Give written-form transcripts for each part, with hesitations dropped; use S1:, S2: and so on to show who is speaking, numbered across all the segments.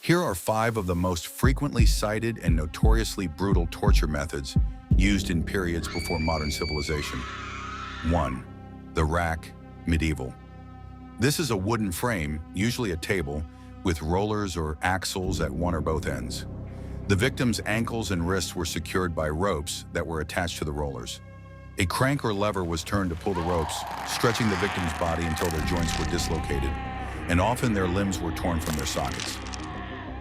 S1: Here are 5 of the most frequently cited and notoriously brutal torture methods used in periods before modern civilization. 1. The rack, medieval. This is a wooden frame, usually a table, with rollers or axles at one or both ends. The victim's ankles and wrists were secured by ropes that were attached to the rollers. A crank or lever was turned to pull the ropes, stretching the victim's body until their joints were dislocated, and often their limbs were torn from their sockets.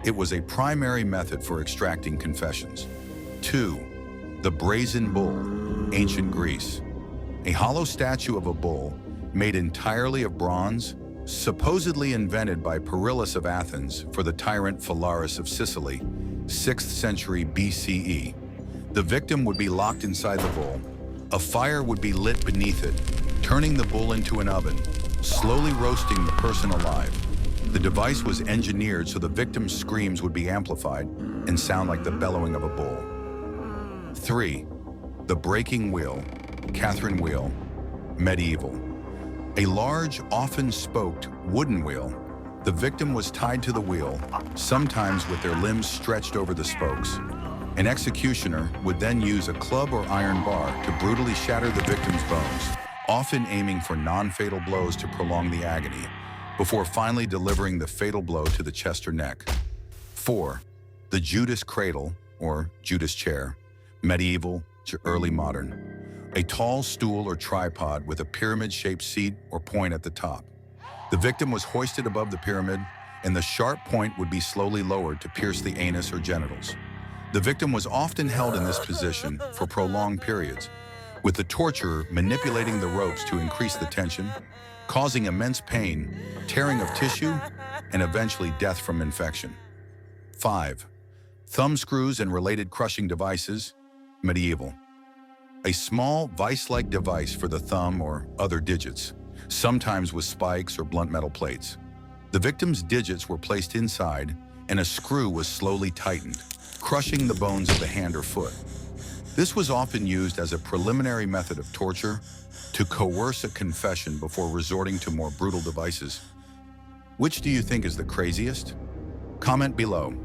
S1: It was a primary method for extracting confessions. 2. The brazen bull, ancient Greece. A hollow statue of a bull, made entirely of bronze, supposedly invented by Perillus of Athens for the tyrant Phalaris of Sicily, 6th century BCE. The victim would be locked inside the bull. A fire would be lit beneath it, turning the bull into an oven, slowly roasting the person alive. The device was engineered so the victim's screams would be amplified and sound like the bellowing of a bull. 3. The breaking wheel, Catherine wheel, medieval. A large, often spoked, wooden wheel. The victim was tied to the wheel, sometimes with their limbs stretched over the spokes. An executioner would then use a club or iron bar to brutally shatter the victim's bones, often aiming for non-fatal blows to prolong the agony, before finally delivering the fatal blow to the chest or neck. 4. The Judas cradle, or Judas chair, medieval to early modern. A tall stool or tripod with a pyramid-shaped seat or point at the top. The victim was hoisted above the pyramid, and the sharp point would be slowly lowered to pierce the anus or genitals. The victim was often held in this position for prolonged periods, with the torturer manipulating the ropes to increase the tension, causing immense pain, tearing of tissue, and eventually death from infection. 5. Thumb screws and related crushing devices, medieval. A small vice-like device for the thumb or other digits, sometimes with spikes or blunt metal plates. The victim's digits were placed inside, and a screw was slowly tightened, crushing the bones of the hand or foot. This was often used as a preliminary method of torture to coerce a confession before resorting to more brutal devices. Which do you think is the craziest? Comment below.